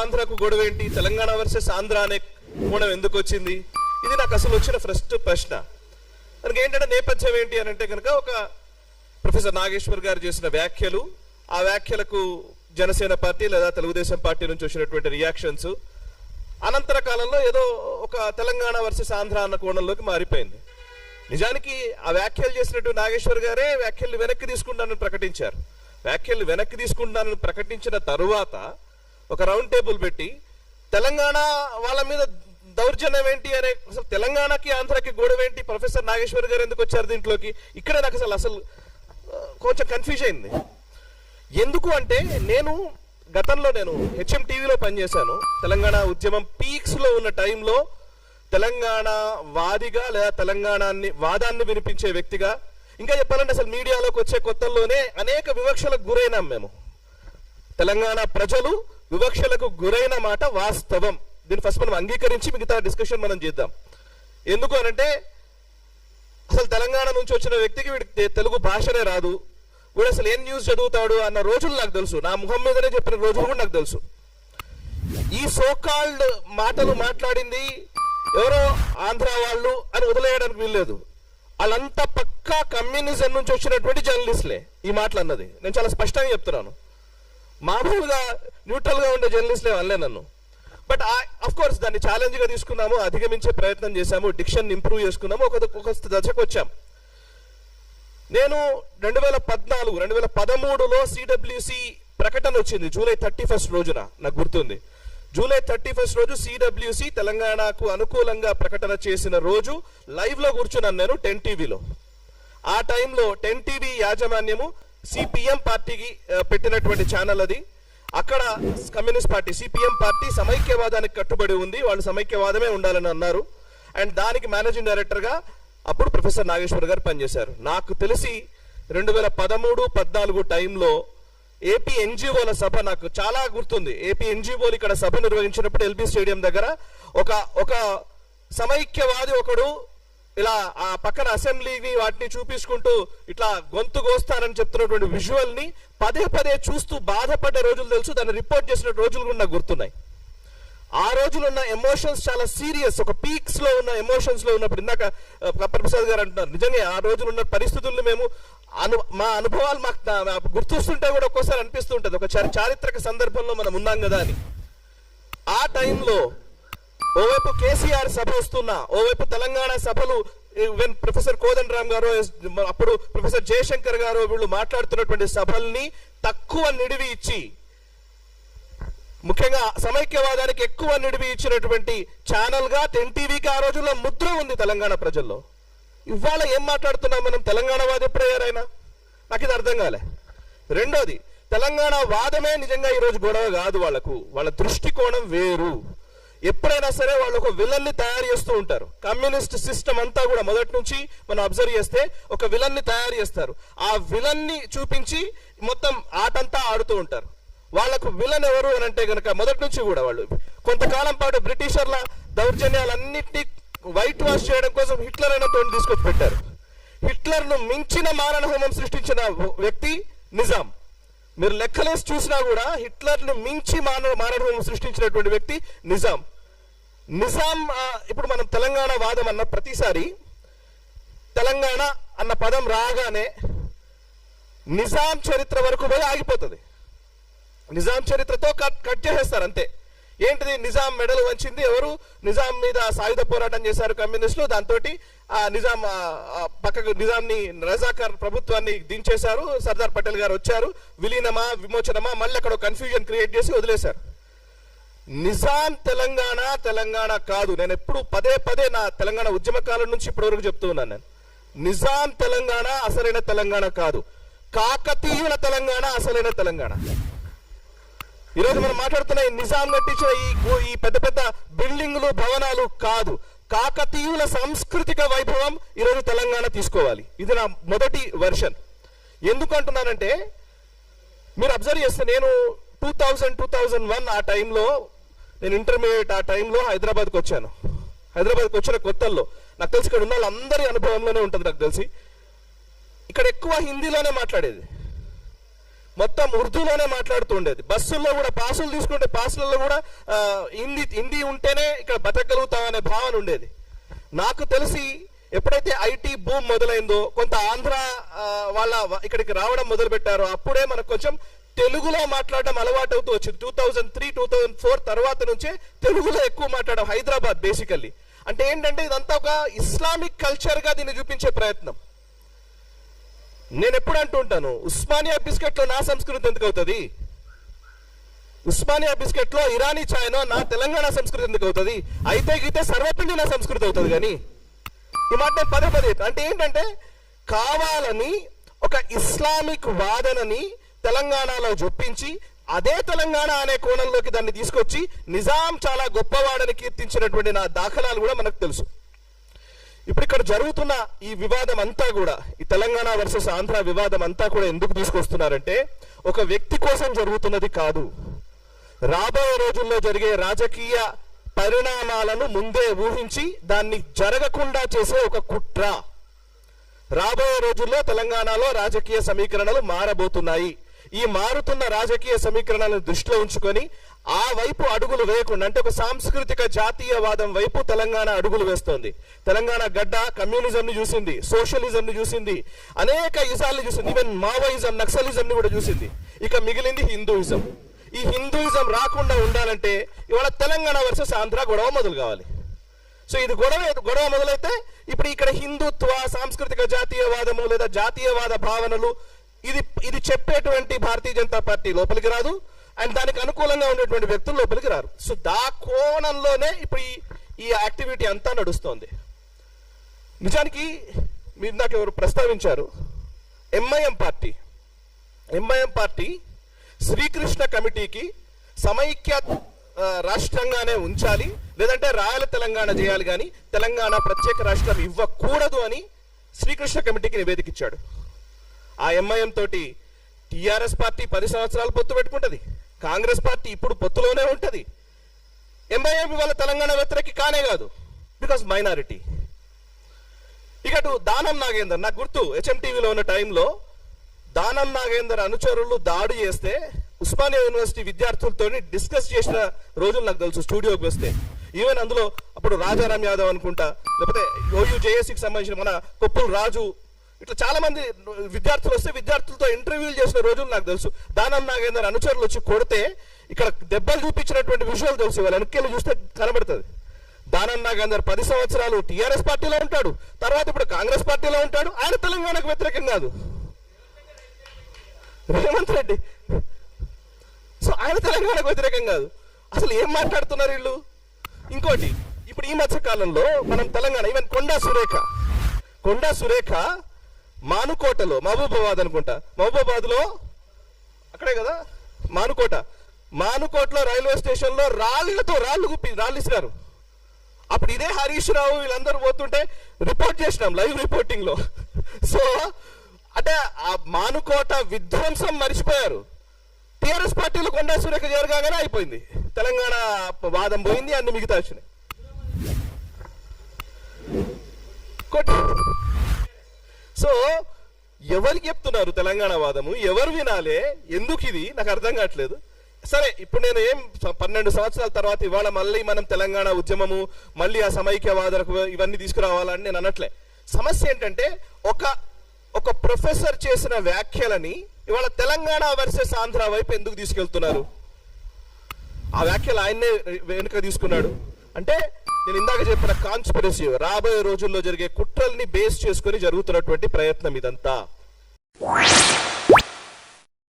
ఆంధ్రకు గొడవ ఏంటి, తెలంగాణ వర్సెస్ ఆంధ్ర అనే కోణం ఎందుకు వచ్చింది, ఇది నాకు అసలు వచ్చిన ఫస్ట్ ప్రశ్న. దానికి ఏంటంటే నేపథ్యం ఏంటి అని అంటే కనుక ఒక ప్రొఫెసర్ నాగేశ్వర్ గారు చేసిన వ్యాఖ్యలు, ఆ వ్యాఖ్యలకు జనసేన పార్టీ లేదా తెలుగుదేశం పార్టీ నుంచి వచ్చినటువంటి రియాక్షన్స్ అనంతర కాలంలో ఏదో ఒక తెలంగాణ వర్సెస్ ఆంధ్ర అన్న కోణంలోకి మారిపోయింది. నిజానికి ఆ వ్యాఖ్యలు చేసినటువంటి నాగేశ్వర్ గారే వ్యాఖ్యలు వెనక్కి తీసుకుంటానని ప్రకటించారు. వ్యాఖ్యలు వెనక్కి తీసుకుంటానని ప్రకటించిన తరువాత ఒక రౌండ్ టేబుల్ పెట్టి తెలంగాణ వాళ్ళ మీద దౌర్జన్యం ఏంటి అనే, అసలు తెలంగాణకి ఆంధ్రకి గొడవ ఏంటి, ప్రొఫెసర్ నాగేశ్వర్ గారు ఎందుకు వచ్చారు దీంట్లోకి, ఇక్కడే నాకు అసలు కొంచెం కన్ఫ్యూజ్ అయింది. ఎందుకు అంటే నేను గతంలో హెచ్ఎం టీవీలో పనిచేశాను. తెలంగాణ ఉద్యమం పీక్స్లో ఉన్న టైంలో తెలంగాణ వాదిగా లేదా వాదాన్ని వినిపించే వ్యక్తిగా, ఇంకా చెప్పాలంటే అసలు మీడియాలోకి వచ్చే కొత్తల్లోనే అనేక వివక్షలకు గురైనాం మేము. తెలంగాణ ప్రజలు వివక్షలకు గురైన మాట వాస్తవం. దీన్ని ఫస్ట్ మనం అంగీకరించి మిగతా డిస్కషన్ మనం చేద్దాం. ఎందుకు అనంటే అసలు తెలంగాణ నుంచి వచ్చిన వ్యక్తికి వీడికి తెలుగు భాషనే రాదు, వీడు అసలు ఏం న్యూస్ చదువుతాడు అన్న రోజులు నాకు తెలుసు. నా ముఖం మీదనే చెప్పిన రోజులు కూడా నాకు తెలుసు. ఈ సోకాల్డ్ మాటలు మాట్లాడింది ఎవరో ఆంధ్ర వాళ్ళు అని వదిలేయడానికి వీల్లేదు. వాళ్ళంతా పక్కా కమ్యూనిజం నుంచి వచ్చినటువంటి జర్నలిస్టులే ఈ మాటలు అన్నది. నేను చాలా స్పష్టంగా చెప్తున్నాను. మామూలుగా న్యూట్రల్ గా ఉండే జర్నలిస్టులే అనలే నన్ను. బట్ అఫ్ కోర్స్ దాన్ని ఛాలెంజ్ గా తీసుకున్నాము, అధిగమించే ప్రయత్నం చేశాము, డిక్షన్ ఇంప్రూవ్ చేసుకున్నాము, ఒక దశకు వచ్చాం. నేను 2013లో సిడబ్ల్యూసి ప్రకటన వచ్చింది జూలై 31 రోజున, నాకు గుర్తుంది. జూలై 31 రోజు సిడబ్ల్యూసి తెలంగాణకు అనుకూలంగా ప్రకటన చేసిన రోజు లైవ్ లో కూర్చున్నాను నేను 10 టీవీలో. ఆ టైంలో 10 టీవీ యాజమాన్యము సిపిఎం పార్టీకి పెట్టినటువంటి ఛానల్ అది. అక్కడ కమ్యూనిస్ట్ పార్టీ సిపిఎం పార్టీ సమైక్యవాదానికి కట్టుబడి ఉంది, వాళ్ళు సమైక్యవాదమే ఉండాలని అన్నారు. అండ్ దానికి మేనేజింగ్ డైరెక్టర్ గా అప్పుడు ప్రొఫెసర్ నాగేశ్వర్ గారు పనిచేశారు. నాకు తెలిసి 2013-14 టైంలో ఏపీ ఎన్జిఓల సభ నాకు చాలా గుర్తుంది. ఏపీ ఎన్జిఓలు ఇక్కడ సభ నిర్వహించినప్పుడు ఎల్బీ స్టేడియం దగ్గర ఒక సమైక్యవాది ఒకడు ఇలా ఆ పక్కన అసెంబ్లీని వాటిని చూపించుకుంటూ ఇట్లా గొంతు కోస్తానని చెప్తున్నటువంటి విజువల్ ని పదే పదే చూస్తూ బాధపడ్డ రోజులు తెలుసు. దాన్ని రిపోర్ట్ చేసిన రోజులు కూడా నాకు గుర్తున్నాయి. ఆ రోజులు ఉన్న ఎమోషన్స్ చాలా సీరియస్, ఒక పీక్స్ లో ఉన్న ఎమోషన్స్ లో ఉన్నప్పుడు ఇందాక ప్రసాద్ గారు అంటున్నారు, నిజంగా ఆ రోజులు ఉన్న పరిస్థితులను మేము మా అనుభవాలు మాకు గుర్తొస్తుంటే కూడా ఒక్కోసారి అనిపిస్తూ ఉంటుంది, ఒక చారిత్రక సందర్భంలో మనం ఉన్నాం కదా అని. ఆ టైంలో ఓవైపు కేసీఆర్ సభ వస్తున్నా, ఓవైపు తెలంగాణ సభలు ప్రొఫెసర్ కోదండరామ్ గారు, అప్పుడు ప్రొఫెసర్ జయశంకర్ గారు వీళ్ళు మాట్లాడుతున్నటువంటి సభల్ని తక్కువ నిడివి ఇచ్చి, ముఖ్యంగా సమైక్యవాదానికి ఎక్కువ నిడివి ఇచ్చినటువంటి ఛానల్ గా 10 టీవీకి ఆ రోజుల్లో ముద్ర ఉంది తెలంగాణ ప్రజల్లో. ఇవాళ ఏం మాట్లాడుతున్నాం మనం? తెలంగాణ వాది ఎప్పుడయ్యారైనా? నాకు ఇది అర్థం కాలే. రెండోది, తెలంగాణ వాదమే నిజంగా ఈరోజు గొడవ కాదు. వాళ్ళ దృష్టికోణం వేరు. ఎప్పుడైనా సరే వాళ్ళు ఒక విలన్ని తయారు చేస్తూ ఉంటారు. కమ్యూనిస్ట్ సిస్టమ్ అంతా కూడా మొదటి నుంచి మనం అబ్జర్వ్ చేస్తే ఒక విలన్ని తయారు చేస్తారు. ఆ విలన్ని చూపించి మొత్తం ఆటంతా ఆడుతూ ఉంటారు. వాళ్ళకు విలన్ ఎవరు అని అంటే కనుక మొదటి నుంచి కూడా వాళ్ళు కొంతకాలం పాటు బ్రిటిషర్ల దౌర్జన్యాలన్నింటినీ వైట్ వాష్ చేయడం కోసం హిట్లర్ అయిన తోని తీసుకొచ్చి పెట్టారు. హిట్లర్ ను మించిన మారణ హోమం సృష్టించిన వ్యక్తి నిజాం. మీరు లెక్కలేసి చూసినా కూడా హిట్లర్ ను మించి మారణ హోమం సృష్టించినటువంటి వ్యక్తి నిజాం. ఇప్పుడు మనం తెలంగాణ వాదం అన్న ప్రతిసారి తెలంగాణ అన్న పదం రాగానే నిజాం చరిత్ర వరకు పోయి ఆగిపోతుంది. నిజాం చరిత్రతో కట్ చేసేస్తారు అంతే. ఏంటిది? నిజాం మెడలు వంచింది ఎవరు? నిజాం మీద సాయుధ పోరాటం చేశారు కమ్యూనిస్టులు. దాంతో నిజాం పక్కకు నిజాంని రజాకార్ ప్రభుత్వాన్ని దించేశారు. సర్దార్ పటేల్ గారు వచ్చారు. విలీనమా విమోచనమా మళ్ళీ అక్కడ కన్ఫ్యూజన్ క్రియేట్ చేసి వదిలేశారు. నిజాం తెలంగాణ కాదు. నేను ఎప్పుడు పదే నా తెలంగాణ ఉద్యమ కాలం నుంచి ఇప్పటి వరకు చెప్తూ ఉన్నాను. నేను నిజాం తెలంగాణ అసలైన తెలంగాణ కాదు. కాకతీయుల తెలంగాణ అసలైన తెలంగాణ. ఈరోజు మనం మాట్లాడుతున్న ఈ నిజాం కట్టించిన ఈ పెద్ద పెద్ద బిల్డింగ్లు భవనాలు కాదు. కాకతీయుల సాంస్కృతిక వైభవం ఈరోజు తెలంగాణ తీసుకోవాలి. ఇది నా మొదటి వెర్షన్. ఎందుకు అంటున్నానంటే మీరు అబ్జర్వ్ చేస్తే నేను 2001 ఆ టైంలో నేను ఇంటర్మీడియట్ ఆ టైంలో హైదరాబాద్కి వచ్చాను. హైదరాబాద్కి వచ్చిన కొత్తల్లో నాకు తెలిసి ఇక్కడ ఉన్న వాళ్ళందరి అనుభవంలోనే ఉంటుంది. నాకు తెలిసి ఇక్కడ ఎక్కువ హిందీలోనే మాట్లాడేది. మొత్తం ఉర్దూలోనే మాట్లాడుతూ ఉండేది. బస్సుల్లో కూడా పాసులు తీసుకుంటే పాసులలో కూడా హిందీ ఉంటేనే ఇక్కడ బతకగలుగుతామనే భావన ఉండేది. నాకు తెలిసి ఎప్పుడైతే ఐటీ బూమ్ మొదలైందో, కొంత ఆంధ్ర వాళ్ళ ఇక్కడికి రావడం మొదలు పెట్టారో, అప్పుడే మనకు కొంచెం తెలుగులో మాట్లాడడం అలవాటు అవుతూ వచ్చింది. 2003, 2004 తర్వాత నుంచే తెలుగులో ఎక్కువ మాట్లాడడం. హైదరాబాద్ బేసికల్లీ అంటే ఏంటంటే ఇదంతా ఒక ఇస్లామిక్ కల్చర్ గా దీన్ని చూపించే ప్రయత్నం. నేను ఎప్పుడు అంటుంటాను, ఉస్మానియా బిస్కెట్ లో నా సంస్కృతి ఎందుకు అవుతుంది, ఉస్మానియా బిస్కెట్ లో ఇరానీ ఛాయ్నో నా తెలంగాణ సంస్కృతి ఎందుకు అవుతుంది, అయితే గీతే సర్వపిండి నా సంస్కృతి అవుతుంది. కానీ ఈ మాట నేను పదే పదే అంటే ఏంటంటే కావాలని ఒక ఇస్లామిక్ వాదనని తెలంగాణలో జొప్పించి అదే తెలంగాణ అనే కోణంలోకి దాన్ని తీసుకొచ్చి నిజాం చాలా గొప్పవాడని కీర్తించినటువంటి నా దాఖలాలు కూడా మనకు తెలుసు. ఇప్పుడు ఇక్కడ జరుగుతున్న ఈ వివాదం అంతా కూడా, ఈ తెలంగాణ వర్సెస్ ఆంధ్ర వివాదం అంతా కూడా ఎందుకు తీసుకొస్తున్నారంటే ఒక వ్యక్తి కోసం జరుగుతున్నది కాదు. రాబోయే రోజుల్లో జరిగే రాజకీయ పరిణామాలను ముందే ఊహించి దాన్ని జరగకుండా చేసే ఒక కుట్ర. రాబోయే రోజుల్లో తెలంగాణలో రాజకీయ సమీకరణలు మారబోతున్నాయి. ఈ మారుతున్న రాజకీయ సమీకరణలను దృష్టిలో ఉంచుకొని ఆ వైపు అడుగులు వేయకుండా, అంటే ఒక సాంస్కృతిక జాతీయవాదం వైపు తెలంగాణ అడుగులు వేస్తోంది. తెలంగాణ గడ్డ కమ్యూనిజం ని చూసింది, సోషలిజం ని చూసింది, అనేక ఇజాల్ని చూసింది, ఈవెన్ మావోయిజం, నక్సలిజం ని కూడా చూసింది. ఇక మిగిలింది హిందూయిజం. ఈ హిందూయిజం రాకుండా ఉండాలంటే ఇవాళ తెలంగాణ వర్సెస్ ఆంధ్ర గొడవ మొదలు కావాలి. సో ఇది గొడవ మొదలైతే ఇప్పుడు ఇక్కడ హిందుత్వ, సాంస్కృతిక జాతీయవాదము లేదా జాతీయవాద భావనలు ఇది చెప్పేటువంటి భారతీయ జనతా పార్టీ లోపలికి రాదు, అండ్ దానికి అనుకూలంగా ఉండేటువంటి వ్యక్తులు లోపలికి రారు. సో దా కోణంలోనే ఇప్పుడు ఈ యాక్టివిటీ అంతా నడుస్తోంది. నిజానికి మీరు నాకు ఎవరు ప్రస్తావించారు, ఎంఐఎం పార్టీ శ్రీకృష్ణ కమిటీకి సమైక్య రాష్ట్రంగానే ఉంచాలి, లేదంటే రాయల తెలంగాణ చేయాలి, కానీ తెలంగాణ ప్రత్యేక రాష్ట్రం ఇవ్వకూడదు అని శ్రీకృష్ణ కమిటీకి నివేదిక ఇచ్చాడు. ఆ ఎంఐఎం తోటి టిఆర్ఎస్ పార్టీ 10 సంవత్సరాలు పొత్తు పెట్టుకుంటది, కాంగ్రెస్ పార్టీ ఇప్పుడు పొత్తులోనే ఉంటది. ఎంఐఎం ఇవాళ తెలంగాణ వ్యతిరేకి కానే కాదు, బికాస్ మైనారిటీ. ఇక దానం నాగేందర్, నాకు గుర్తు హెచ్ఎంటీవీలో ఉన్న టైంలో దానం నాగేందర్ అనుచరులు దాడి చేస్తే ఉస్మానియా యూనివర్సిటీ విద్యార్థులతో డిస్కస్ చేసిన రోజులు నాకు తెలుసు. స్టూడియోకి వస్తే ఈవెన్ అందులో అప్పుడు రాజారాం యాదవ్ అనుకుంటా, లేకపోతే OUJSకి సంబంధించిన మన కొప్పుల రాజు, ఇట్లా చాలా మంది విద్యార్థులు వస్తే విద్యార్థులతో ఇంటర్వ్యూలు చేసిన రోజులు నాకు తెలుసు. దానం నాగేందర్ అనుచరులు వచ్చి కొడితే ఇక్కడ దెబ్బలు చూపించినటువంటి విషయాలు తెలుసు. వాళ్ళ వెనక్కి చూస్తే కనబడుతుంది. దానం నాగేందర్ 10 సంవత్సరాలు టిఆర్ఎస్ పార్టీలో ఉంటాడు, తర్వాత ఇప్పుడు కాంగ్రెస్ పార్టీలో ఉంటాడు. ఆయన తెలంగాణకు వ్యతిరేకం కాదు, రేవంత్ రెడ్డి. సో ఆయన తెలంగాణకు వ్యతిరేకం కాదు. అసలు ఏం మాట్లాడుతున్నారు వీళ్ళు? ఇంకోటి, ఇప్పుడు ఈ మధ్య కాలంలో మనం తెలంగాణ ఈవెన్ కొండా సురేఖ మానుకోటలో, మహబూబాబాద్ అనుకుంటా, మహబూబాబాద్లో అక్కడే కదా మానుకోటలో రైల్వే స్టేషన్లో రాళ్ళు ఇసిరారు. అప్పుడు ఇదే హరీష్ రావు వీళ్ళందరూ పోతుంటే రిపోర్ట్ చేసినాం లైవ్ రిపోర్టింగ్ లో. సో అంటే ఆ మానుకోట విధ్వంసం మర్చిపోయారు. టిఆర్ఎస్ పార్టీలో కొండా సురేఖ జరగానే అయిపోయింది, తెలంగాణ వాదం పోయింది, అన్ని మిగతా వచ్చినాయి. సో ఎవరికి చెప్తున్నారు తెలంగాణ వాదము, ఎవరు వినాలి, ఎందుకు ఇది నాకు అర్థం కావట్లేదు. సరే, ఇప్పుడు నేను 12 సంవత్సరాల తర్వాత ఇవాళ మళ్ళీ మనం తెలంగాణ ఉద్యమము, మళ్ళీ ఆ సమైక్యవాదులకు ఇవన్నీ తీసుకురావాలని నేను అనట్లే. సమస్య ఏంటంటే ఒక ప్రొఫెసర్ చేసిన వ్యాఖ్యలని ఇవాళ తెలంగాణ వర్సెస్ ఆంధ్ర వైపు ఎందుకు తీసుకెళ్తున్నారు? ఆ వ్యాఖ్యలు ఆయన్నే వెనుక తీసుకున్నాడు అంటే నేను ఇందాక చెప్పిన కాన్స్పిరసీ, రాబోయే రోజుల్లో జరిగే కుట్రల్ని బేస్ చేసుకుని జరుగుతున్నటువంటి ప్రయత్నం ఇదంతా.